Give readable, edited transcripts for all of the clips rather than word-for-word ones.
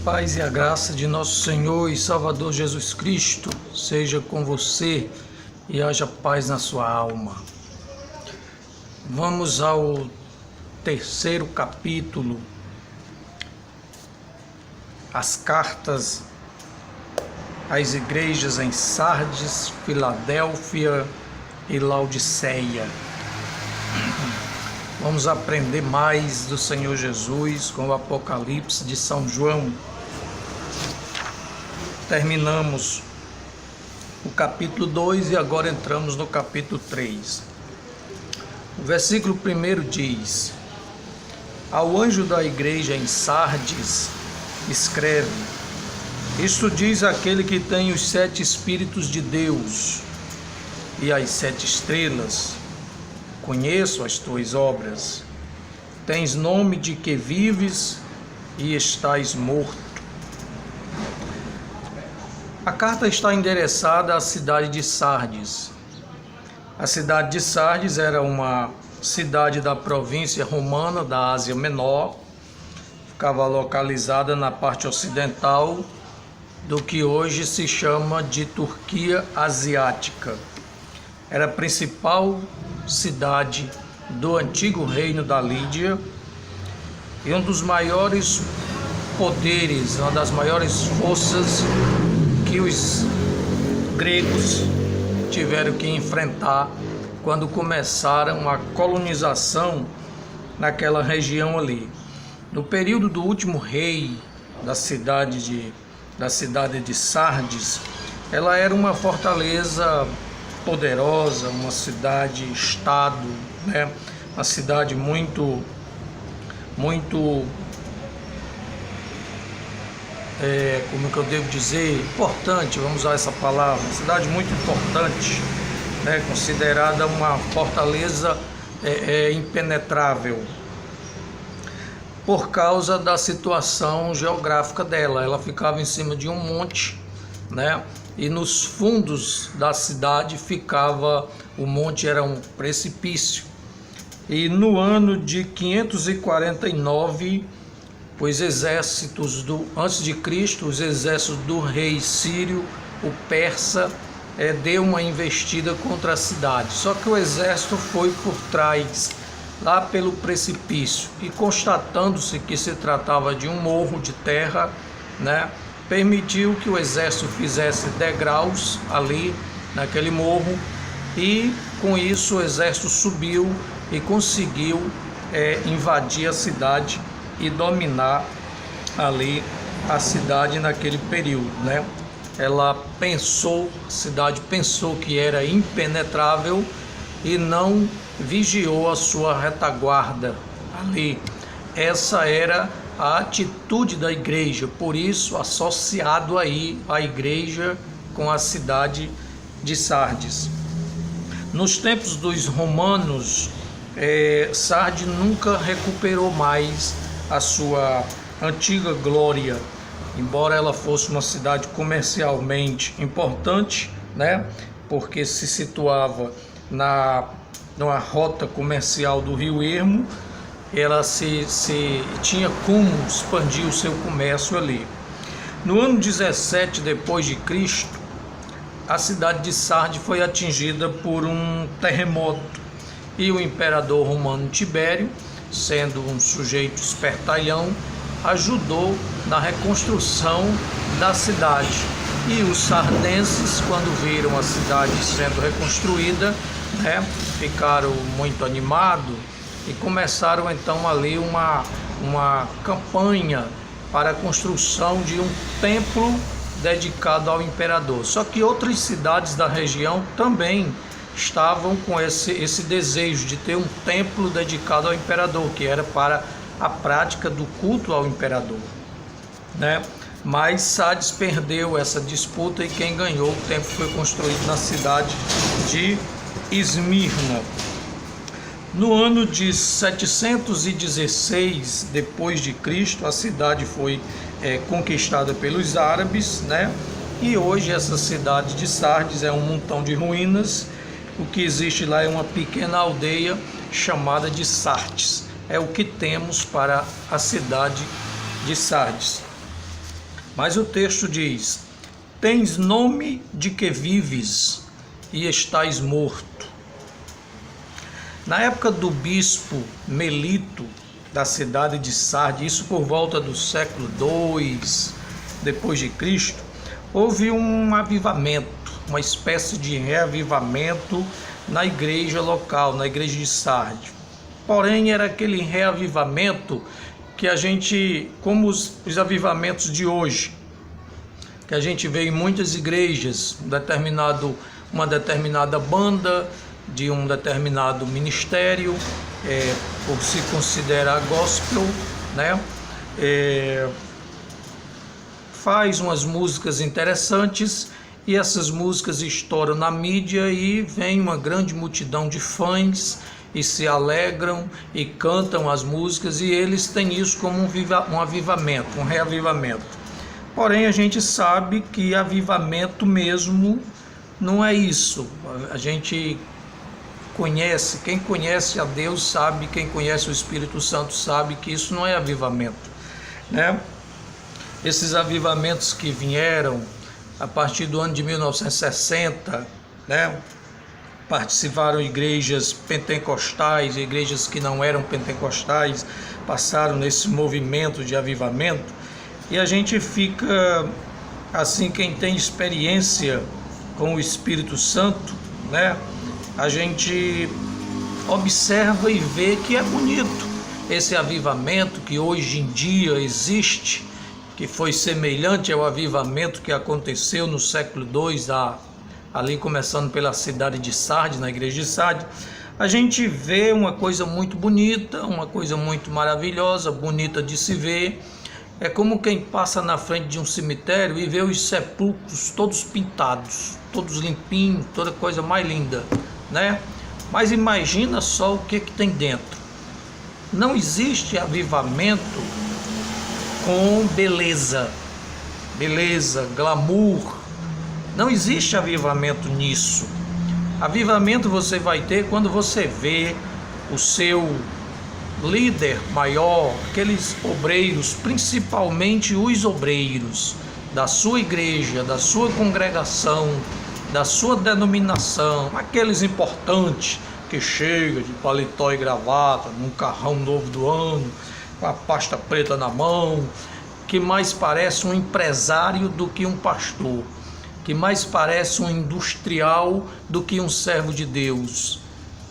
paz e a graça de nosso Senhor e Salvador Jesus Cristo seja com você e haja paz na sua alma. Vamos ao terceiro capítulo, as cartas às igrejas em Sardes, Filadélfia e Laodiceia. Vamos aprender mais do Senhor Jesus com o Apocalipse de São João. Terminamos o capítulo 2 e agora entramos no capítulo 3. O versículo 1 diz: Ao anjo da igreja em Sardes, escreve: Isto diz aquele que tem os 7 Espíritos de Deus e as 7 estrelas. Conheço as tuas obras. Tens nome de que vives e estás morto. A carta está endereçada à cidade de Sardes. A cidade de Sardes era uma cidade da província romana da Ásia Menor. Ficava localizada na parte ocidental do que hoje se chama de Turquia Asiática. Era a principal cidade do antigo reino da Lídia e um dos maiores poderes, uma das maiores forças que os gregos tiveram que enfrentar quando começaram a colonização naquela região ali. No período do último rei da cidade de Sardes, ela era uma fortaleza poderosa, uma cidade-estado, né? Uma cidade muito como que eu devo dizer, importante, vamos usar essa palavra, uma cidade muito importante, né? Considerada uma fortaleza impenetrável, por causa da situação geográfica dela. Ela ficava em cima de um monte, né? E nos fundos da cidade ficava, o monte era um precipício. E no ano de 549, os exércitos antes de Cristo, os exércitos do rei sírio, o persa, deu uma investida contra a cidade. Só que o exército foi por trás, lá pelo precipício, e constatando-se que se tratava de um morro de terra, né, permitiu que o exército fizesse degraus ali naquele morro, e com isso o exército subiu e conseguiu invadir a cidade e dominar ali a cidade naquele período, né? A cidade pensou que era impenetrável e não vigiou a sua retaguarda ali. Essa era a atitude da igreja, por isso associado aí a igreja com a cidade de Sardes. Nos tempos dos romanos, Sardes nunca recuperou mais a sua antiga glória, embora ela fosse uma cidade comercialmente importante, né? Porque se situava numa rota comercial do Rio Ermo. Ela tinha como expandir o seu comércio ali. No ano 17 depois de Cristo, a cidade de Sardes foi atingida por um terremoto e o imperador romano Tibério, sendo um sujeito espertalhão, ajudou na reconstrução da cidade. E os sardenses, quando viram a cidade sendo reconstruída, né, ficaram muito animados e começaram então ali uma campanha para a construção de um templo dedicado ao imperador. Só que outras cidades da região também estavam com esse desejo de ter um templo dedicado ao imperador, que era para a prática do culto ao imperador, né? Mas Sardes perdeu essa disputa e quem ganhou o templo foi construído na cidade de Esmirna. No ano de 716 depois de Cristo, a cidade foi conquistada pelos árabes, né? E hoje essa cidade de Sardes é um montão de ruínas. O que existe lá é uma pequena aldeia chamada de Sardes. É o que temos para a cidade de Sardes. Mas o texto diz: tens nome de que vives e estás morto. Na época do bispo Melito, da cidade de Sardes, isso por volta do século II depois de Cristo, houve um avivamento, uma espécie de reavivamento na igreja local, na igreja de Sardes. Porém, era aquele reavivamento que a gente, como os avivamentos de hoje, que a gente vê em muitas igrejas, uma determinada banda de um determinado ministério, por se considerar gospel, né? Faz umas músicas interessantes e essas músicas estouram na mídia e vem uma grande multidão de fãs e se alegram e cantam as músicas, e eles têm isso como um avivamento, um reavivamento. Porém, a gente sabe que avivamento mesmo não é isso. A gente conhece, quem conhece a Deus sabe, quem conhece o Espírito Santo sabe que isso não é avivamento, né? Esses avivamentos que vieram a partir do ano de 1960, né? Participaram igrejas pentecostais, igrejas que não eram pentecostais, passaram nesse movimento de avivamento, e a gente fica assim, quem tem experiência com o Espírito Santo, né? A gente observa e vê que é bonito esse avivamento que hoje em dia existe, que foi semelhante ao avivamento que aconteceu no século II, ali começando pela cidade de Sardes, na igreja de Sardes. A gente vê uma coisa muito bonita, uma coisa muito maravilhosa, bonita de se ver. É como quem passa na frente de um cemitério e vê os sepulcros todos pintados, todos limpinhos, toda coisa mais linda, né? Mas imagina só o que tem dentro. Não existe avivamento com beleza, glamour. Não existe avivamento nisso. Avivamento você vai ter quando você vê o seu líder maior, aqueles obreiros, principalmente os obreiros da sua igreja, da sua congregação, da sua denominação, aqueles importantes que chegam de paletó e gravata, num carrão novo do ano, com a pasta preta na mão, que mais parece um empresário do que um pastor, que mais parece um industrial do que um servo de Deus,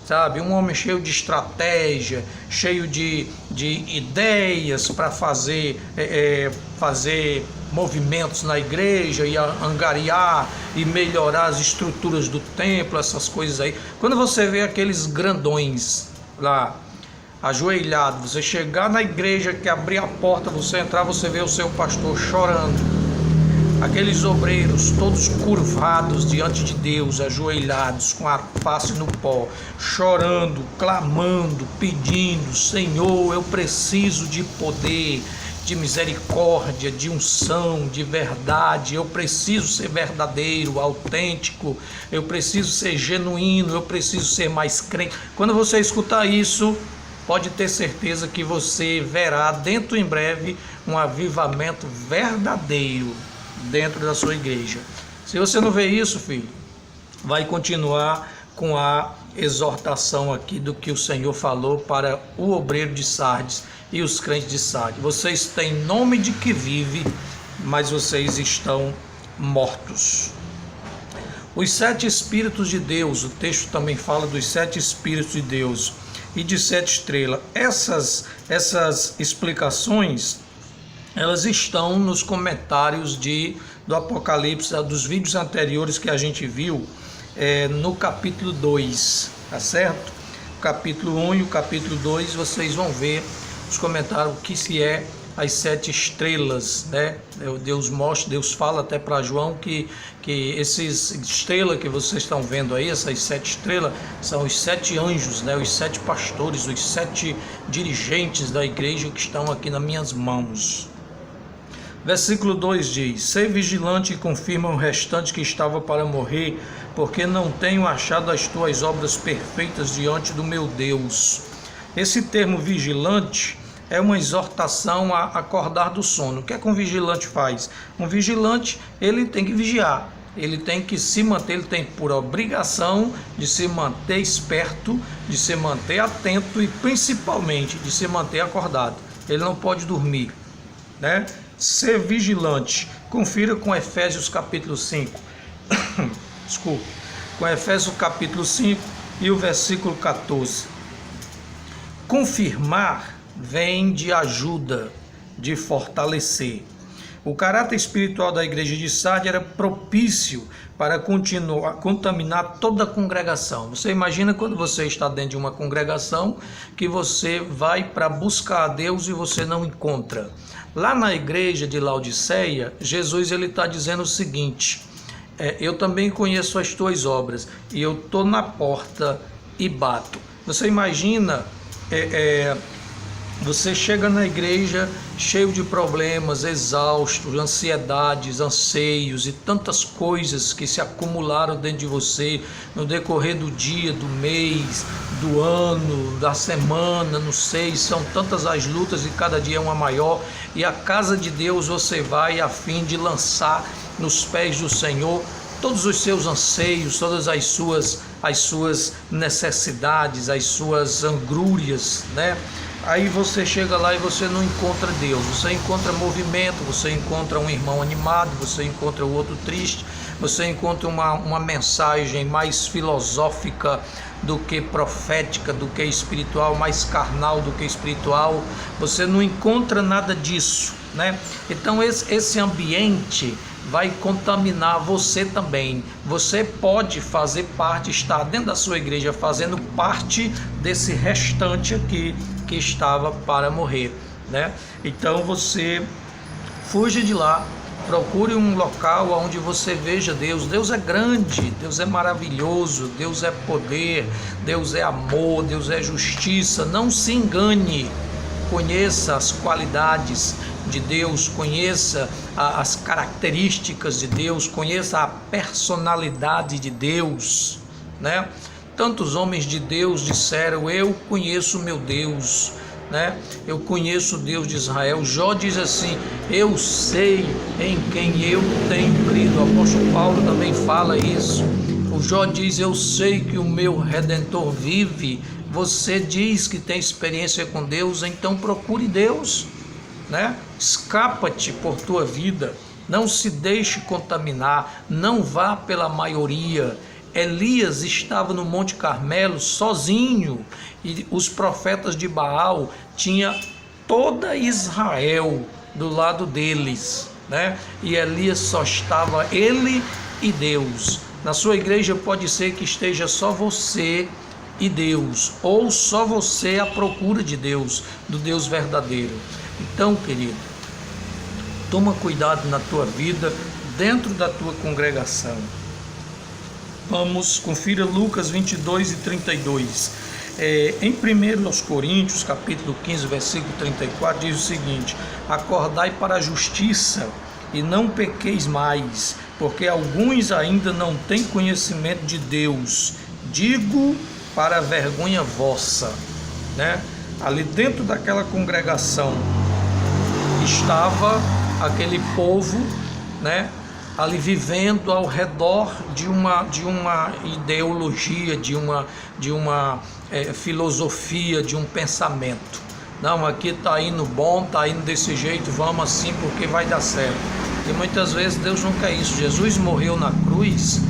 sabe? Um homem cheio de estratégia, cheio de ideias para fazer movimentos na igreja e angariar e melhorar as estruturas do templo, essas coisas aí. Quando você vê aqueles grandões lá, ajoelhado, você chegar na igreja, que abrir a porta, você entrar, você vê o seu pastor chorando. Aqueles obreiros todos curvados diante de Deus, ajoelhados, com a face no pó, chorando, clamando, pedindo: Senhor, eu preciso de poder, de misericórdia, de unção, de verdade. Eu preciso ser verdadeiro, autêntico, eu preciso ser genuíno, eu preciso ser mais crente. Quando você escutar isso, pode ter certeza que você verá dentro em breve um avivamento verdadeiro dentro da sua igreja. Se você não vê isso, filho, vai continuar com a exortação aqui do que o Senhor falou para o obreiro de Sardes e os crentes de Sardes. Vocês têm nome de que vive, mas vocês estão mortos. Os 7 Espíritos de Deus, o texto também fala dos 7 Espíritos de Deus e de 7 estrelas. Essas explicações, elas estão nos comentários do Apocalipse, dos vídeos anteriores que a gente viu, no capítulo 2, tá certo? O capítulo 1 e o capítulo 2, vocês vão ver os comentários, o que se é as 7 estrelas, né? Deus fala até para João que esses estrelas que vocês estão vendo aí, essas 7 estrelas, são os 7 anjos, né? Os 7 pastores, os 7 dirigentes da igreja que estão aqui nas minhas mãos. Versículo 2 diz: Sei vigilante e confirma o restante que estava para morrer, porque não tenho achado as tuas obras perfeitas diante do meu Deus. Esse termo vigilante é uma exortação a acordar do sono. O que é que um vigilante faz? Um vigilante, ele tem que vigiar, ele tem que se manter, ele tem por obrigação de se manter esperto, de se manter atento e principalmente de se manter acordado. Ele não pode dormir, né? Ser vigilante. Confira com Efésios capítulo 5. Desculpa. Com Efésios capítulo 5 e o versículo 14. Confirmar vem de ajuda, de fortalecer. O caráter espiritual da igreja de Sardes era propício para contaminar toda a congregação. Você imagina quando você está dentro de uma congregação que você vai para buscar a Deus e você não encontra. Lá na igreja de Laodiceia, Jesus está dizendo o seguinte: eu também conheço as tuas obras e eu estou na porta e bato. Você imagina, você chega na igreja cheio de problemas, exausto, ansiedades, anseios e tantas coisas que se acumularam dentro de você no decorrer do dia, do mês, do ano, da semana, não sei, são tantas as lutas e cada dia é uma maior, e a casa de Deus você vai a fim de lançar nos pés do Senhor todos os seus anseios, todas as suas necessidades, as suas angrúrias, né? Aí você chega lá e você não encontra Deus, você encontra movimento, você encontra um irmão animado, você encontra o outro triste, você encontra uma mensagem mais filosófica do que profética, do que espiritual, mais carnal do que espiritual, você não encontra nada disso, né? Então esse ambiente vai contaminar você também. Você pode fazer parte, estar dentro da sua igreja fazendo parte desse restante aqui que estava para morrer, né? Então você fuja de lá, procure um local onde você veja Deus. Deus é grande, Deus é maravilhoso, Deus é poder, Deus é amor, Deus é justiça. Não se engane, conheça as qualidades de Deus, conheça as características de Deus, conheça a personalidade de Deus, né? Tantos homens de Deus disseram: eu conheço meu Deus, né? Eu conheço o Deus de Israel. Jó diz assim: eu sei em quem eu tenho crido. O apóstolo Paulo também fala isso. O Jó diz: eu sei que o meu Redentor vive. Você diz que tem experiência com Deus, então procure Deus, né? Escapa-te por tua vida, não se deixe contaminar, não vá pela maioria. Elias estava no Monte Carmelo sozinho e os profetas de Baal tinha toda Israel do lado deles, né? E Elias só estava ele e Deus. Na sua igreja pode ser que esteja só você e Deus, ou só você à procura de Deus, do Deus verdadeiro. Então, querido, toma cuidado na tua vida, dentro da tua congregação. Vamos, confira Lucas 22 e 32. Em 1 Coríntios, capítulo 15, versículo 34, diz o seguinte: acordai para a justiça e não pequeis mais, porque alguns ainda não têm conhecimento de Deus. Digo para a vergonha vossa, né? Ali dentro daquela congregação estava aquele povo, né? Ali vivendo ao redor de uma ideologia, de uma filosofia, de um pensamento. Não, aqui está indo bom, está indo desse jeito, vamos assim porque vai dar certo. E muitas vezes Deus não quer isso. Jesus morreu na cruz,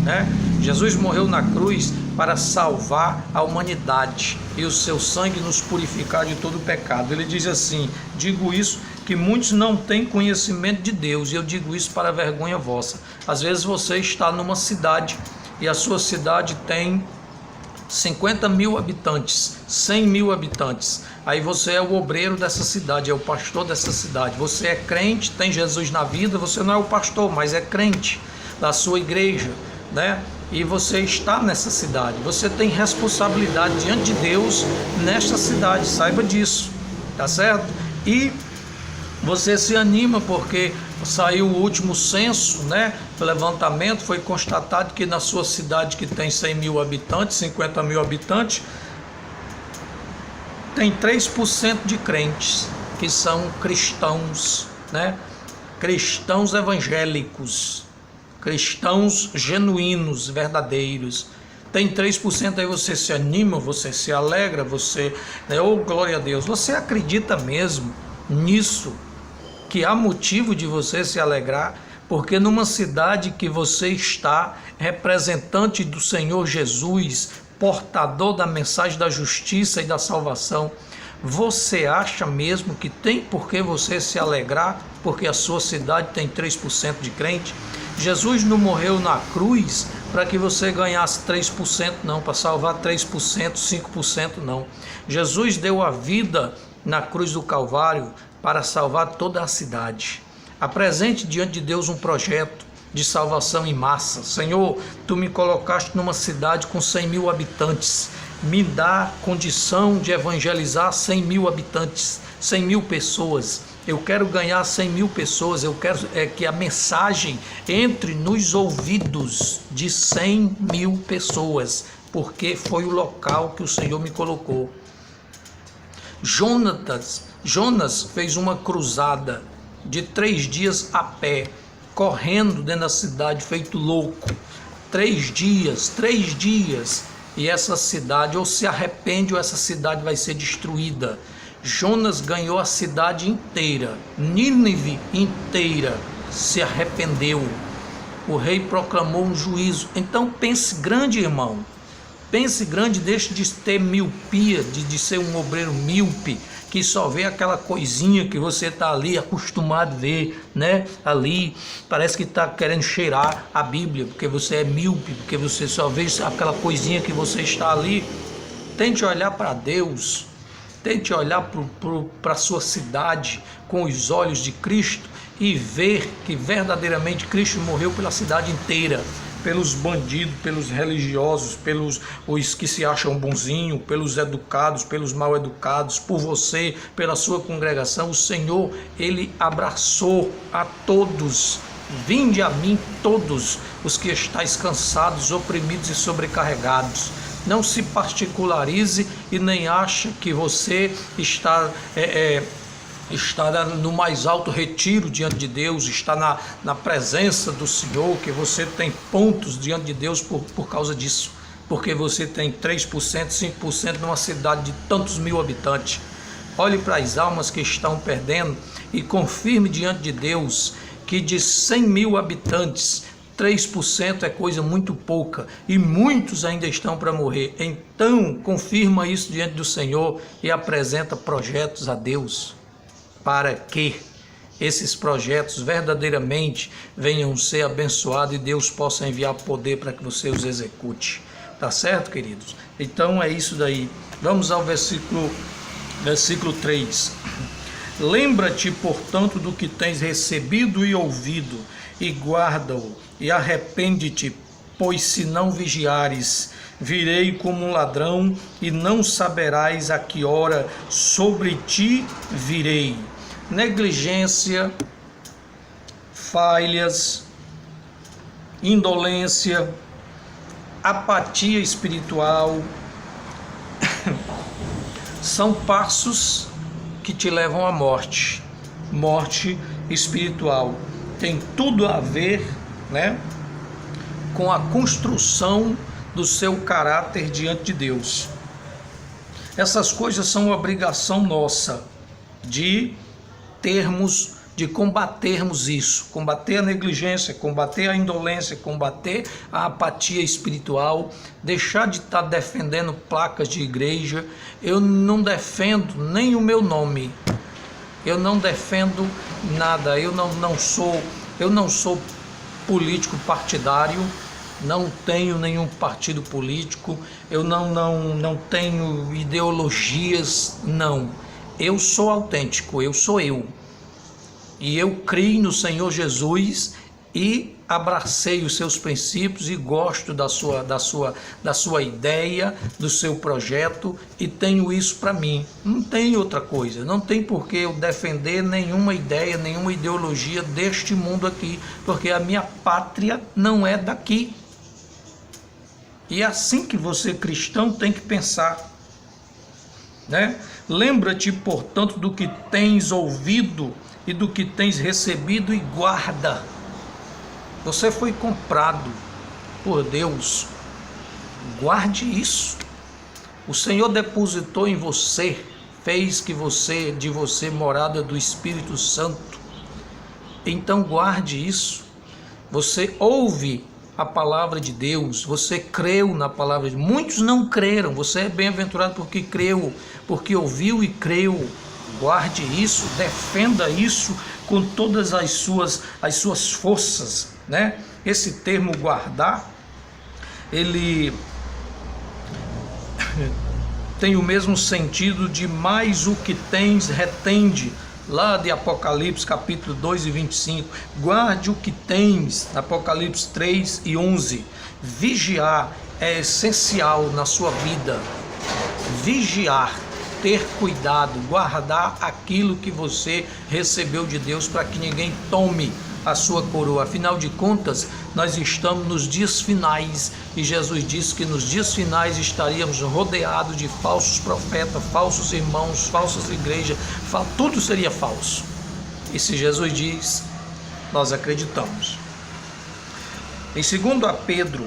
né? Jesus morreu na cruz para salvar a humanidade e o seu sangue nos purificar de todo pecado. Ele diz assim: digo isso que muitos não têm conhecimento de Deus, e eu digo isso para a vergonha vossa. Às vezes você está numa cidade e a sua cidade tem 50 mil habitantes, 100 mil habitantes. Aí você é o obreiro dessa cidade, é o pastor dessa cidade. Você é crente, tem Jesus na vida, você não é o pastor, mas é crente da sua igreja, né? E você está nessa cidade, você tem responsabilidade diante de Deus nesta cidade, saiba disso, tá certo? E você se anima porque saiu o último censo, né? Levantamento, foi constatado que na sua cidade que tem 100 mil habitantes, 50 mil habitantes, tem 3% de crentes que são cristãos, né? Cristãos evangélicos, cristãos genuínos, verdadeiros. Tem 3% aí, você se anima, você se alegra, você, né? Oh, glória a Deus, você acredita mesmo nisso, que há motivo de você se alegrar? Porque numa cidade que você está, representante do Senhor Jesus, portador da mensagem da justiça e da salvação, você acha mesmo que tem por que você se alegrar porque a sua cidade tem 3% de crente? Jesus não morreu na cruz para que você ganhasse 3% não, para salvar 3%, 5% não. Jesus deu a vida na cruz do Calvário para salvar toda a cidade. Apresente diante de Deus um projeto de salvação em massa. Senhor, tu me colocaste numa cidade com 100 mil habitantes, me dá condição de evangelizar 100 mil habitantes, 100 mil pessoas. Eu quero ganhar 100 mil pessoas, eu quero que a mensagem entre nos ouvidos de 100 mil pessoas, porque foi o local que o Senhor me colocou. Jonas fez uma cruzada de 3 dias a pé, correndo dentro da cidade, feito louco. 3 dias, e essa cidade ou se arrepende ou essa cidade vai ser destruída. Jonas ganhou a cidade inteira, Nínive inteira se arrependeu. O rei proclamou um juízo. Então pense grande, irmão. Pense grande, deixe de ter miopia, de ser um obreiro míope, que só vê aquela coisinha que você está ali acostumado a ver, né? Ali, parece que está querendo cheirar a Bíblia, porque você é míope, porque você só vê aquela coisinha que você está ali. Tente olhar para Deus, tente olhar para a sua cidade com os olhos de Cristo e ver que verdadeiramente Cristo morreu pela cidade inteira. Pelos bandidos, pelos religiosos, pelos os que se acham bonzinhos, pelos educados, pelos mal educados, por você, pela sua congregação. O Senhor, Ele abraçou a todos. Vinde a mim todos os que estáis cansados, oprimidos e sobrecarregados. Não se particularize e nem ache que você está no mais alto retiro diante de Deus, está na presença do Senhor, que você tem pontos diante de Deus por causa disso, porque você tem 3%, 5% numa cidade de tantos mil habitantes. Olhe para as almas que estão perdendo e confirme diante de Deus que de 100 mil habitantes, 3% é coisa muito pouca e muitos ainda estão para morrer. Então confirma isso diante do Senhor e apresenta projetos a Deus, para que esses projetos verdadeiramente venham ser abençoados e Deus possa enviar poder para que você os execute. Tá certo, queridos? Então é isso daí. Vamos ao versículo 3. Lembra-te, portanto, do que tens recebido e ouvido, e guarda-o, e arrepende-te, pois se não vigiares, virei como um ladrão, e não saberás a que hora sobre ti virei. Negligência, falhas, indolência, apatia espiritual são passos que te levam à morte espiritual. Tem tudo a ver, né, com a construção do seu caráter diante de Deus. Essas coisas são obrigação nossa de combatermos isso, combater a negligência, combater a indolência, combater a apatia espiritual, deixar de estar defendendo placas de igreja. Eu não defendo nem o meu nome, eu não defendo nada, eu não sou político partidário, não tenho nenhum partido político, eu não tenho ideologias, não. Eu sou autêntico, eu sou eu. E eu creio no Senhor Jesus e abracei os seus princípios e gosto da sua ideia, do seu projeto, e tenho isso para mim. Não tem outra coisa, não tem por que eu defender nenhuma ideia, nenhuma ideologia deste mundo aqui, porque a minha pátria não é daqui. E é assim que você, cristão, tem que pensar. né? Lembra-te, portanto, do que tens ouvido e do que tens recebido e guarda. Você foi comprado por Deus. Guarde isso. O Senhor depositou em você, fez de você morada do Espírito Santo. Então guarde isso. Você ouve a palavra de Deus, você creu na palavra de Deus. Muitos não creram, você é bem-aventurado porque creu, porque ouviu e creu. Guarde isso, defenda isso com todas as suas forças, né? Esse termo guardar, ele tem o mesmo sentido de mais o que tens retende, lá de Apocalipse capítulo 2 e 25, guarde o que tens, Apocalipse 3 e 11, vigiar é essencial na sua vida, vigiar, ter cuidado, guardar aquilo que você recebeu de Deus para que ninguém tome a sua coroa. Afinal de contas, nós estamos nos dias finais e Jesus disse que nos dias finais estaríamos rodeados de falsos profetas, falsos irmãos, falsas igrejas, tudo seria falso. E se Jesus diz, nós acreditamos. Em 2 Pedro,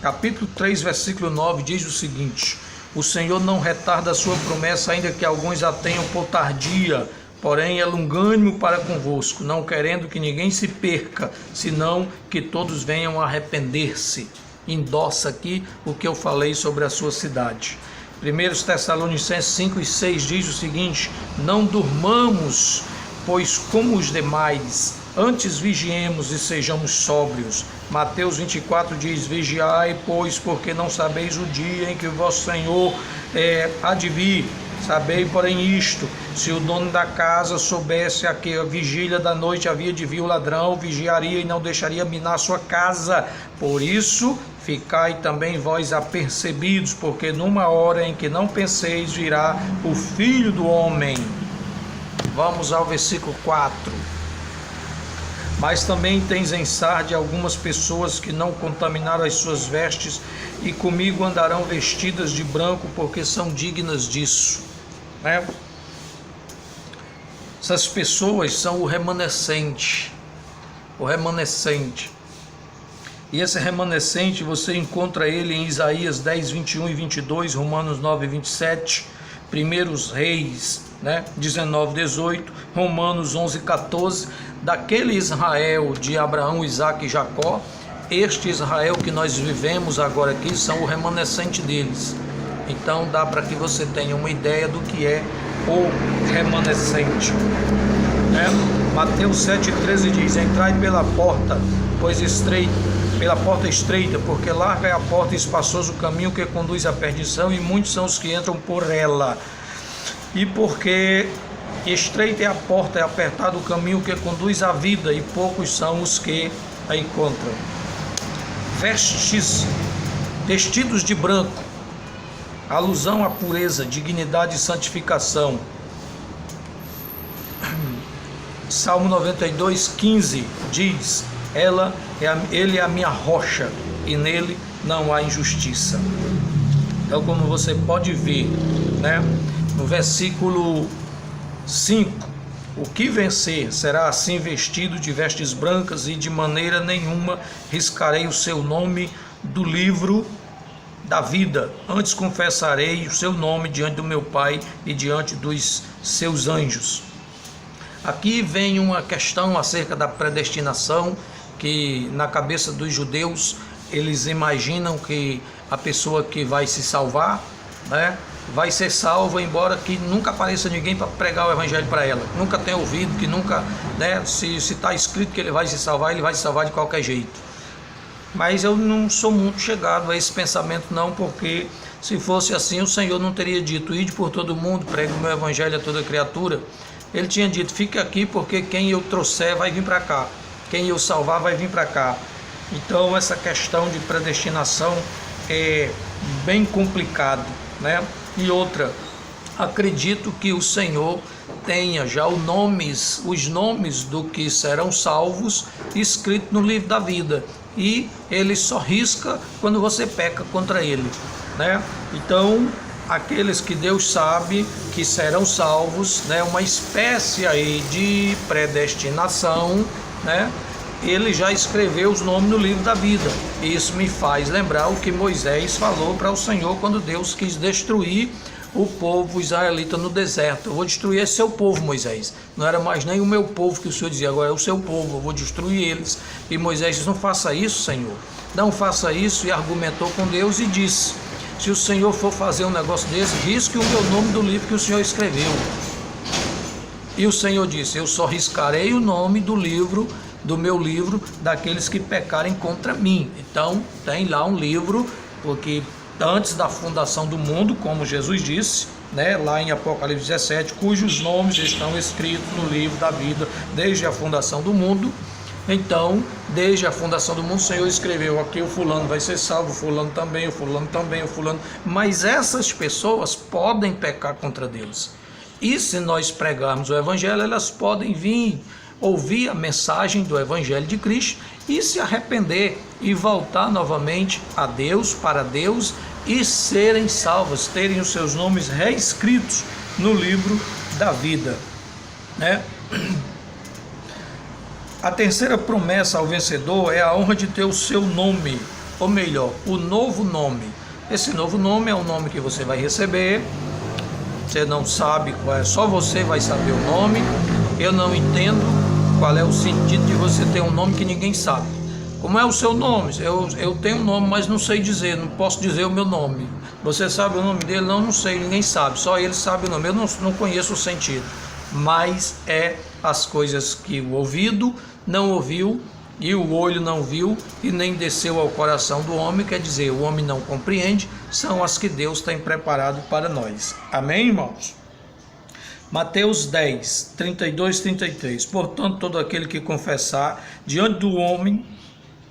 capítulo 3, versículo 9, diz o seguinte: o Senhor não retarda a sua promessa, ainda que alguns a tenham por tardia, porém é longânimo para convosco, não querendo que ninguém se perca, senão que todos venham a arrepender-se. Endossa aqui o que eu falei sobre a sua cidade. 1 Tessalonicenses 5 e 6 diz o seguinte: não durmamos, pois como os demais, antes vigiemos e sejamos sóbrios. Mateus 24 diz: vigiai, pois, porque não sabeis o dia em que o vosso Senhor há de vir. Sabei, porém, isto: se o dono da casa soubesse a que a vigília da noite havia de vir o ladrão, vigiaria e não deixaria minar sua casa. Por isso, ficai também vós apercebidos, porque numa hora em que não penseis, virá o Filho do Homem. Vamos ao versículo 4. Mas também tens em Sarde algumas pessoas que não contaminaram as suas vestes, e comigo andarão vestidas de branco, porque são dignas disso. Né? Essas pessoas são o remanescente. O remanescente. E esse remanescente você encontra ele em Isaías 10, 21 e 22, Romanos 9, 27, 1 Reis, 19, 18, Romanos 11, 14, daquele Israel de Abraão, Isaque e Jacó. Este Israel que nós vivemos agora aqui são o remanescente deles. Então dá para que você tenha uma ideia do que é o remanescente. Mateus 7,13 diz: entrai pela porta, pela porta estreita, porque larga é a porta e espaçoso o caminho que conduz à perdição, e muitos são os que entram por ela. E porque estreita é a porta, é apertado o caminho que conduz à vida, e poucos são os que a encontram. Vestidos de branco, alusão à pureza, dignidade e santificação. Salmo 92, 15 diz: ele é a minha rocha, e nele não há injustiça. Então, como você pode ver, no versículo 5, o que vencer será assim vestido de vestes brancas, e de maneira nenhuma riscarei o seu nome do livro da vida, antes confessarei o seu nome diante do meu Pai e diante dos seus anjos. Aqui vem uma questão acerca da predestinação, que na cabeça dos judeus eles imaginam que a pessoa que vai se salvar, vai ser salva, embora que nunca apareça ninguém para pregar o evangelho para ela, nunca tenha ouvido, que nunca, se está escrito que ele vai se salvar, ele vai se salvar de qualquer jeito. Mas eu não sou muito chegado a esse pensamento não, porque se fosse assim o Senhor não teria dito: ide por todo mundo, pregue o meu evangelho a toda criatura. Ele tinha dito: fique aqui, porque quem eu trouxer vai vir para cá, quem eu salvar vai vir para cá. Então essa questão de predestinação é bem complicado, E outra, acredito que o Senhor tenha já os nomes do que serão salvos escrito no livro da vida, e ele só risca quando você peca contra ele, Então aqueles que Deus sabe que serão salvos, né? Uma espécie aí de predestinação, né? Ele já escreveu os nomes no livro da vida. Isso me faz lembrar o que Moisés falou para o Senhor quando Deus quis destruir o povo israelita no deserto. Eu vou destruir esse seu povo, Moisés. Não era mais nem o meu povo que o Senhor dizia, agora é o seu povo, eu vou destruir eles. E Moisés disse, não faça isso, Senhor. Não faça isso, e argumentou com Deus e disse, se o Senhor for fazer um negócio desse, risque o meu nome do livro que o Senhor escreveu. E o Senhor disse, eu só riscarei o nome do livro, do meu livro, daqueles que pecarem contra mim. Então, tem lá um livro, porque antes da fundação do mundo, como Jesus disse, né, lá em Apocalipse 17, cujos nomes estão escritos no livro da vida desde a fundação do mundo. Então, desde a fundação do mundo, o Senhor escreveu aqui, o fulano vai ser salvo, o fulano também, o fulano também, o fulano. Mas essas pessoas podem pecar contra Deus. E se nós pregarmos o Evangelho, elas podem vir ouvir a mensagem do Evangelho de Cristo e se arrepender e voltar novamente a Deus, para Deus, e serem salvas, terem os seus nomes reescritos no livro da vida, né? A terceira promessa ao vencedor é a honra de ter o seu nome, ou melhor, o novo nome. Esse novo nome é o nome que você vai receber. Você não sabe qual é, só você vai saber o nome. Eu não entendo qual é o sentido de você ter um nome que ninguém sabe. Como é o seu nome? Eu tenho um nome, mas não sei dizer, não posso dizer o meu nome. Você sabe o nome dele? Não sei, ninguém sabe, só ele sabe o nome. Eu não conheço o sentido, mas é as coisas que o ouvido não ouviu e o olho não viu e nem desceu ao coração do homem, quer dizer, o homem não compreende, são as que Deus tem preparado para nós. Amém, irmãos? Mateus 10, 32, 33. Portanto, todo aquele que confessar diante do homem,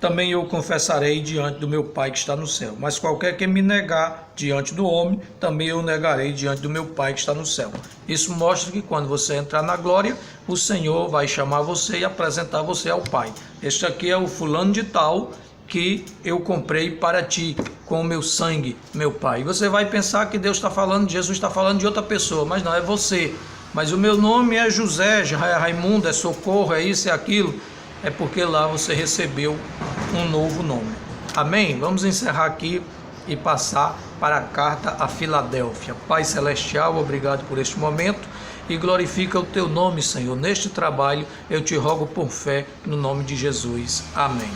também eu confessarei diante do meu Pai que está no céu. Mas qualquer que me negar diante do homem, também eu negarei diante do meu Pai que está no céu. Isso mostra que quando você entrar na glória, o Senhor vai chamar você e apresentar você ao Pai. Este aqui é o fulano de tal que eu comprei para ti com o meu sangue, meu Pai. E você vai pensar que Deus está falando, Jesus está falando de outra pessoa, mas não, é você. Mas o meu nome é José, é Raimundo, é Socorro, é isso, é aquilo. É porque lá você recebeu um novo nome. Amém? Vamos encerrar aqui e passar para a carta a Filadélfia. Pai Celestial, obrigado por este momento e glorifica o teu nome, Senhor. Neste trabalho eu te rogo por fé no nome de Jesus. Amém.